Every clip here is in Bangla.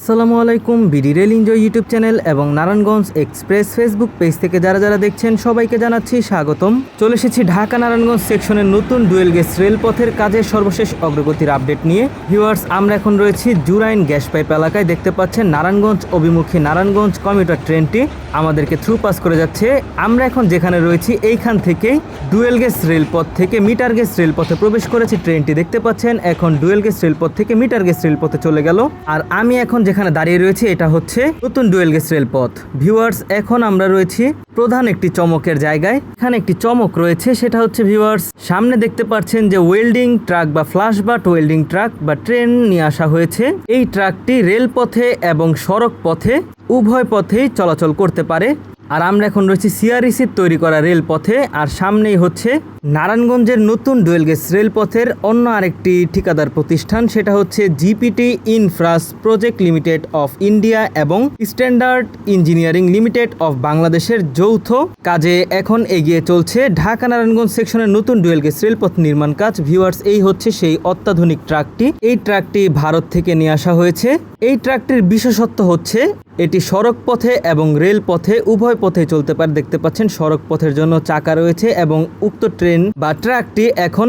আসসালামু আলাইকুম। BD rail enjoy YouTube channel এবং নারায়ণগঞ্জ এক্সপ্রেস ফেসবুক পেজ থেকে যারা দেখছেন সবাইকে জানাচ্ছি স্বাগতম। চলে এসেছি ঢাকা নারায়ণগঞ্জ সেকশনের নতুন ডুয়েল গেজ রেলপথের কাজের সর্বশেষ অগ্রগতির আপডেট নিয়ে। ভিউয়ার্স, আমরা এখন রয়েছি জুরাইন গ্যাস পাইপ এলাকায়। দেখতে পাচ্ছেন নারায়ণগঞ্জ অভিমুখী নারায়ণগঞ্জ কমিউটার ট্রেনটি আমাদেরকে থ্রু পাস করে যাচ্ছে। আমরা এখন যেখানে রয়েছি এইখান থেকে ডুয়েল গেজ রেলপথ থেকে মিটার গেজ রেলপথে প্রবেশ করেছে ট্রেনটি। দেখতে পাচ্ছেন এখন ডুয়েল গেজ রেলপথ থেকে মিটার গেজ রেলপথে চলে গেল। আর আমি এখন যেখানে দাঁড়িয়ে রয়েছি এটা হচ্ছে নতুন ডুয়েল গেজ রেলপথ। ভিউয়ার্স, এখন আমরা রয়েছি প্রধান একটি চমকের জায়গায়। এখানে একটি চমক রয়েছে, সেটা হচ্ছে ভিউয়ার্স, সামনে দেখতে পাচ্ছেন যে ওয়েল্ডিং ট্রাক বা ফ্লাশ বাট ওয়েল্ডিং ট্রাক বা ট্রেন নিয়ে আসা হয়েছে। এই ট্রাকটি রেলপথে এবং সড়ক পথে উভয় পথেই চলাচল করতে পারে। আর আমরা এখন রয়েছি সিআরইসির তৈরি করা রেলপথে। আর সামনেই হচ্ছে নারায়ণগঞ্জের নতুন ডুয়েল গেজ রেলপথের অন্য আরেকটি ঠিকাদার প্রতিষ্ঠান, সেটা হচ্ছে GPT Infraprojects Limited of India এবং স্ট্যান্ডার্ড ইঞ্জিনিয়ারিং লিমিটেড অফ বাংলাদেশের যৌথ কাজে এখন এগিয়ে চলছে ঢাকা নারায়ণগঞ্জ সেকশনের নতুন ডুয়েল গেজ রেলপথ নির্মাণ কাজ। ভিউয়ার্স, এই হচ্ছে সেই অত্যাধুনিক ট্রাকটি। এই ট্রাকটি ভারত থেকে নিয়ে আসা হয়েছে। এই ট্রাকটির বিশেষত্ব হচ্ছে এটি সড়ক পথে এবং রেল পথে উভয় পথে চলতে পারে। দেখতে পাচ্ছেন সড়ক পথের জন্য চাকা রয়েছে এবং উক্ত ট্রেন বা ট্রাকটি এখন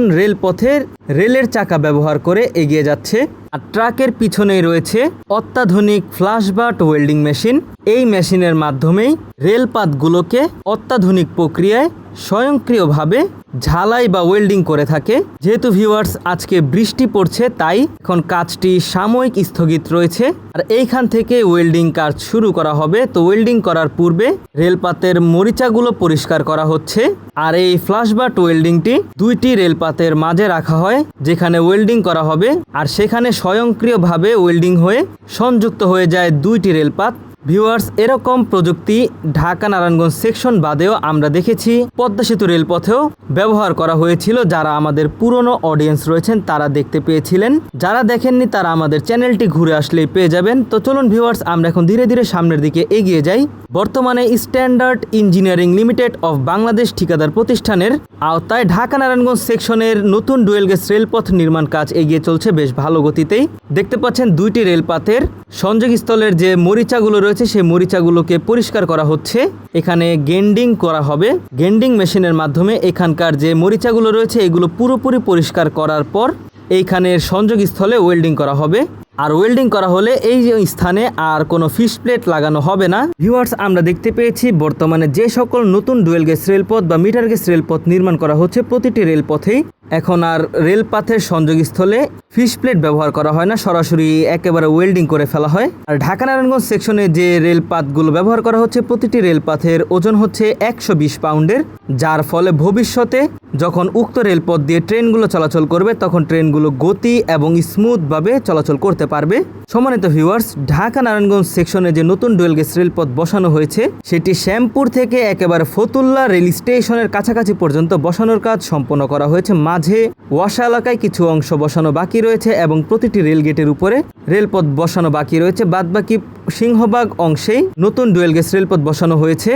রেলের চাকা ব্যবহার করে এগিয়ে যাচ্ছে। আর ট্রাকের পিছনেই রয়েছে অত্যাধুনিক ফ্লাশ বাট ওয়েল্ডিং মেশিন। এই মেশিনের মাধ্যমেই রেলপাতগুলোকে অত্যাধুনিক প্রক্রিয়ায় স্বয়ংক্রিয়ভাবে ঝালাই বা ওয়েল্ডিং করে থাকে। যেহেতু ভিউয়ার্স আজকে বৃষ্টি পড়ছে, তাই এখন কাজটি সাময়িক স্থগিত রয়েছে। আর এইখান থেকে ওয়েল্ডিং কাজ শুরু করা হবে। তো ওয়েল্ডিং করার পূর্বে রেলপাতের মরিচাগুলো পরিষ্কার করা হচ্ছে। আর এই ফ্লাশ বাট ওয়েল্ডিংটি দুইটি রেলপাতের মাঝে রাখা হয়, যেখানে ওয়েল্ডিং করা হবে। আর সেখানে স্বয়ংক্রিয়ভাবে ওয়েল্ডিং হয়ে সংযুক্ত হয়ে যায় দুইটি রেলপাত। ভিউয়ার্স, এরকম প্রযুক্তি ঢাকা নারায়ণগঞ্জ সেকশন বাদেও আমরা দেখেছি পদ্মা সেতু রেলপথেও ব্যবহার করা হয়েছিল। যারা আমাদের পুরনো অডিয়েন্স রয়েছেন তারা দেখতে পেয়েছিলেন, যারা দেখেননি তারা আমাদের চ্যানেলটি ঘুরে আসলেই পেয়ে যাবেন। তো চলুন ভিউয়ার্স, আমরা এখন ধীরে ধীরে সামনের দিকে এগিয়ে যাই। বর্তমানে standard Engineering Limited of Bangladesh ঠিকাদার প্রতিষ্ঠানের আওতায় ঢাকা নারায়ণগঞ্জ সেকশনের নতুন ডুয়েল গেজ রেলপথ নির্মাণ কাজ এগিয়ে চলছে বেশ ভালো গতিতেই। দেখতে পাচ্ছেন দুইটি রেলপাতের সংযোগস্থলের যে মরিচাগুলো রয়েছে সেই মরিচাগুলোকে পরিষ্কার করা হচ্ছে। এখানে গেন্ডিং করা হবে। গেন্ডিং মেশিনের মাধ্যমে এখানকার যে মরিচাগুলো রয়েছে এগুলো পুরোপুরি পরিষ্কার করার পর এইখানের সংযোগস্থলে ওয়েল্ডিং করা হবে। আর ওয়েল্ডিং করা হলে এই স্থানে আর কোনো ফিশ প্লেট লাগানো হবে না। ভিউয়ার্স, আমরা দেখতে পেয়েছি বর্তমানে যে সকল নতুন ডুয়েল গেজ রেলপথ বা মিটার গেজ রেলপথ নির্মাণ করা হচ্ছে, প্রতিটি রেলপথেই এখন আর রেলপাথের সংযোগস্থলে ফিশ প্লেট ব্যবহার করা হয় না, সরাসরি একেবারে ওয়েল্ডিং করে ফেলা হয়। আর ঢাকা নারায়ণগঞ্জ সেকশনে যে রেলপাথগুলো ব্যবহার করা হচ্ছে, প্রতিটি রেলপাথের ওজন হচ্ছে 120 পাউন্ডের, যার ফলে ভবিষ্যতে যখন উক্ত রেলপথ দিয়ে ট্রেনগুলো চলাচল করবে তখন ট্রেনগুলো গতি এবং স্মুথভাবে চলাচল করতে পারবে। সম্মানিত ভিউয়ার্স, ঢাকা নারায়ণগঞ্জ সেকশনে যে নতুন ডুয়েল গেজ রেলপথ বসানো হয়েছে সেটি শ্যামপুর থেকে একেবারে ফতুল্লা রেল স্টেশনের কাছাকাছি পর্যন্ত বসানোর কাজ সম্পন্ন করা হয়েছে। মাঝে ওয়াসা এলাকায় কিছু অংশ বসানো বাকি রয়েছে এবং প্রতিটি রেল গেটের উপরে রেলপথ বসানো বাকি রয়েছে। বাদবাকি সিংহভাগ অংশেই নতুন ডুয়েল গেজ রেলপথ বসানো হয়েছে।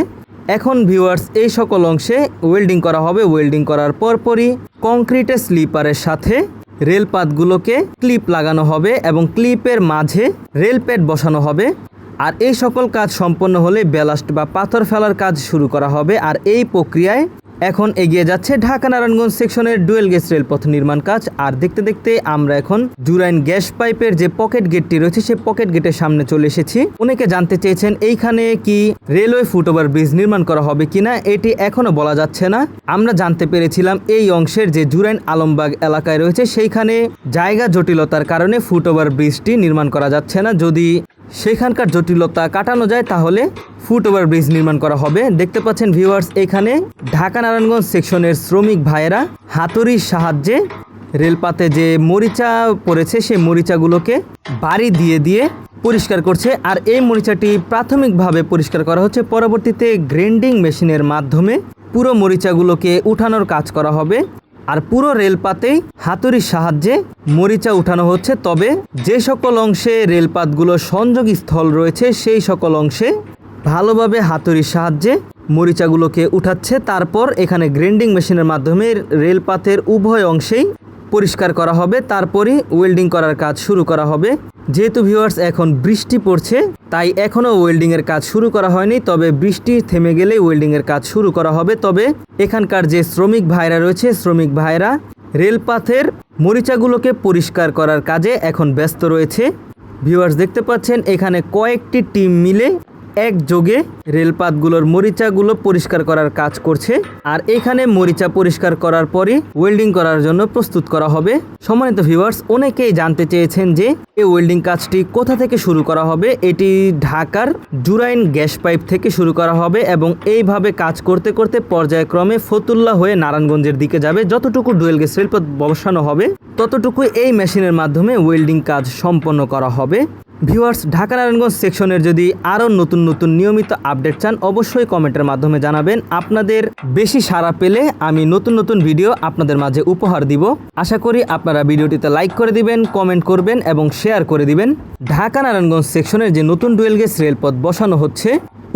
এখন ভিউয়ার্স, এই সকল অংশে ওয়েল্ডিং করা হবে। ওয়েল্ডিং করার পরপরই কংক্রিটের স্লিপারের সাথে রেলপাতগুলোকে ক্লিপ লাগানো হবে এবং ক্লিপের মাঝে রেল প্যাড বসানো হবে। আর এই সকল কাজ সম্পন্ন হলে ব্যালাস্ট বা পাথর ফেলার কাজ শুরু করা হবে। আর এই প্রক্রিয়ায় এখন এগিয়ে যাচ্ছে ঢাকা নারায়ণগঞ্জ সেকশনের ডুয়েল গেজ রেলপথ নির্মাণ কাজ। আর দেখতে দেখতে আমরা এখন জুরাইন গ্যাস পাইপের যে পকেট গেটটি রয়েছে সেই পকেট গেটের সামনে চলে এসেছি। অনেকে জানতে চেয়েছেন এইখানে কি রেলওয়ে ফুটওভার ব্রিজ নির্মাণ করা হবে কিনা। এটি এখনো বলা যাচ্ছে না। আমরা জানতে পেরেছিলাম এই অংশের যে জুরাইন আলমবাগ এলাকায় রয়েছে সেইখানে জায়গা জটিলতার কারণে ফুটওভার ব্রিজটি নির্মাণ করা যাচ্ছে না। যদি সেখানকার জটিলতা কাটানো যায় তাহলে ফুটওভার ব্রিজ নির্মাণ করা হবে। দেখতে পাচ্ছেন ভিউয়ার্স, এখানে ঢাকা নারায়ণগঞ্জ সেকশনের শ্রমিক ভাইয়েরা হাতুড়ির সাহায্যে রেলপাতে যে মরিচা পড়েছে সেই মরিচাগুলোকে বাড়ি দিয়ে পরিষ্কার করছে। আর এই মরিচাটি প্রাথমিকভাবে পরিষ্কার করা হচ্ছে, পরবর্তীতে গ্রেন্ডিং মেশিনের মাধ্যমে পুরো মরিচাগুলোকে উঠানোর কাজ করা হবে। আর পুরো রেলপাতেই হাতুড়ির সাহায্যে মরিচা উঠানো হচ্ছে। তবে যে সকল অংশে রেলপাতগুলো সংযোগস্থল রয়েছে সেই সকল অংশে ভালোভাবে হাতুড়ির সাহায্যে মরিচাগুলোকে উঠাচ্ছে। তারপর এখানে গ্রেন্ডিং মেশিনের মাধ্যমে রেলপাতের উভয় অংশেই পরিষ্কার করা হবে, তারপরই ওয়েল্ডিং করার কাজ শুরু করা হবে। যেহেতু ভিউয়ার্স এখন বৃষ্টি পড়ছে, তাই এখনও ওয়েল্ডিংয়ের কাজ শুরু করা হয়নি, তবে বৃষ্টি থেমে গেলে ওয়েল্ডিংয়ের কাজ শুরু করা হবে। তবে এখানকার যে শ্রমিক ভাইরা রয়েছে, শ্রমিক ভাইরা রেলপথের মরিচাগুলোকে পরিষ্কার করার কাজে এখন ব্যস্ত রয়েছে। ভিউয়ার্স দেখতে পাচ্ছেন এখানে কয়েকটি টিম মিলে একযোগে রেলপাতগুলোর মরিচাগুলো পরিষ্কার করার কাজ করছে। আর এখানে মরিচা পরিষ্কার করার পরই ওয়েল্ডিং করার জন্য প্রস্তুত করা হবে। সম্মানিত ভিউয়ার্স, অনেকেই জানতে চেয়েছেন যে এই ওয়েল্ডিং কাজটি কোথা থেকে শুরু করা হবে। এটি ঢাকার জুরাইন গ্যাস পাইপ থেকে শুরু করা হবে এবং এইভাবে কাজ করতে করতে পর্যায়ক্রমে ফতুল্লা হয়ে নারায়ণগঞ্জের দিকে যাবে। যতটুকু ডুয়েল গেজ রেলপথ বসানো হবে ততটুকু এই মেশিনের মাধ্যমে ওয়েল্ডিং কাজ সম্পন্ন করা হবে। ভিউয়ার্স, ঢাকা নারায়ণগঞ্জ সেকশনের যদি আরও নতুন নতুন নিয়মিত আপডেট চান অবশ্যই কমেন্টের মাধ্যমে জানাবেন। আপনাদের বেশি সাড়া পেলে আমি নতুন নতুন ভিডিও আপনাদের মাঝে উপহার দিব। আশা করি আপনারা ভিডিওটিতে লাইক করে দিবেন, কমেন্ট করবেন এবং শেয়ার করে দিবেন। ঢাকা নারায়ণগঞ্জ সেকশনের যে নতুন ডুয়েল গেজ রেলপথ বসানো হচ্ছে,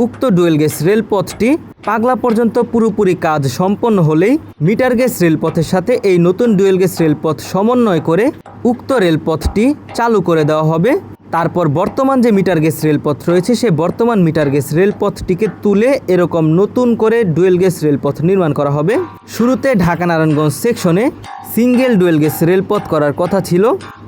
উক্ত ডুয়েল গেজ রেলপথটি পাগলা পর্যন্ত পুরোপুরি কাজ সম্পন্ন হলেই মিটার গেজ রেলপথের সাথে এই নতুন ডুয়েল গেজ রেলপথ সমন্বয় করে উক্ত রেলপথটি চালু করে দেওয়া হবে। তারপর বর্তমান যে মিটার গেজ রেলপথ রয়েছে সেই বর্তমান মিটার গেজ রেলপথটিকে তুলে এরকম নতুন করে ডুয়েল গেজ রেলপথ নির্মাণ করা হবে। শুরুতে ঢাকা নারায়ণগঞ্জ সেকশনে সিঙ্গেল ডুয়েল গেজ রেলপথ করার কথা ছিল,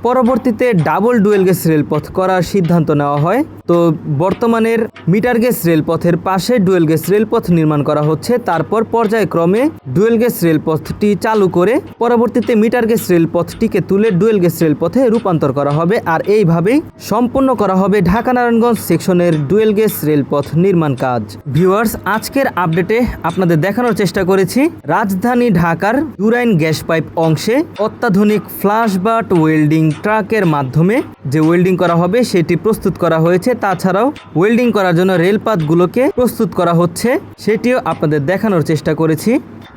পরবর্তীতে ডাবল ডুয়েল গেজ রেলপথ করার সিদ্ধান্ত নেওয়া হয়। তো বর্তমানের মিটার গেজ রেলপথের পাশে ডুয়েল গেজ রেলপথ নির্মাণ করা হচ্ছে। তারপর পর্যায়ক্রমে ডুয়েল গেজ রেলপথটি চালু করে পরবর্তীতে মিটার গেজ রেলপথটিকে তুলে ডুয়েল গেজ রেলপথে রূপান্তর করা হবে। আর এইভাবেই সম্পন্ন করা হবে ঢাকা নারায়ণগঞ্জ সেকশনের ডুয়েল গেজ রেলপথ নির্মাণ কাজ। ভিউয়ার্স, আজকের আপডেটে আপনাদের দেখানোর চেষ্টা করেছি রাজধানী ঢাকার জুরাইন গ্যাস পাইপ অংশে অত্যাধুনিক ফ্ল্যাশবাট ওয়েল্ডিং ট্রাকের মাধ্যমে যে ওয়েল্ডিং করা হবে সেটি প্রস্তুত করা হয়েছে। তাছাড়াও ওয়েল্ডিং করার জন্য রেলপাতগুলোকে প্রস্তুত করা হচ্ছে, সেটিও আপনাদের দেখানোর চেষ্টা করেছি।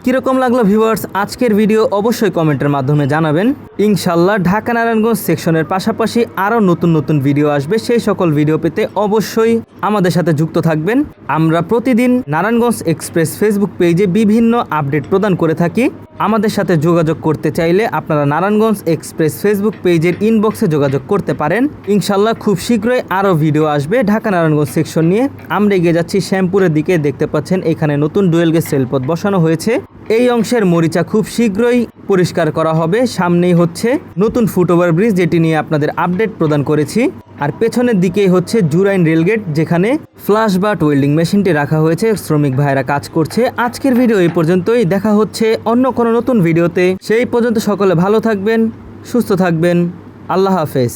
কীরকম লাগলো ভিউয়ার্স আজকের ভিডিও অবশ্যই কমেন্টের মাধ্যমে জানাবেন। ইনশাল্লাহ ঢাকা নারায়ণগঞ্জ সেকশনের পাশাপাশি আরও নতুন নতুন ভিডিও আসবে, সেই সকল ভিডিও পেতে অবশ্যই আমাদের সাথে যুক্ত থাকবেন। আমরা প্রতিদিন নারায়ণগঞ্জ এক্সপ্রেস ফেসবুক পেজে বিভিন্ন আপডেট প্রদান করে থাকি। আমাদের সাথে যোগাযোগ করতে চাইলে আপনারা নারায়ণগঞ্জ এক্সপ্রেস ফেসবুক পেজের ইনবক্সে যোগাযোগ করতে পারেন। ইনশাল্লাহ খুব শীঘ্রই আরও ভিডিও আসবে ঢাকা নারায়ণগঞ্জ সেকশন নিয়ে। আমরা এগিয়ে যাচ্ছি শ্যামপুরের দিকে। দেখতে পাচ্ছেন এখানে নতুন ডুয়েল গেজ রেলপথ বসানো হয়েছে। এই অংশের মরিচা খুব শীঘ্রই পরিষ্কার করা হবে। সামনেই হচ্ছে নতুন ফুটওভার ব্রিজ, যেটি নিয়ে আপনাদের আপডেট প্রদান করেছি। আর পেছনের দিকেই হচ্ছে জুরাইন রেলগেট, যেখানে ফ্ল্যাশবাট ওয়েল্ডিং মেশিনটি রাখা হয়েছে। শ্রমিক ভাইরা কাজ করছে। আজকের ভিডিও এই পর্যন্তই, দেখা হচ্ছে অন্য কোনো নতুন ভিডিওতে। সেই পর্যন্ত সকলে ভালো থাকবেন, সুস্থ থাকবেন। আল্লাহ হাফেজ।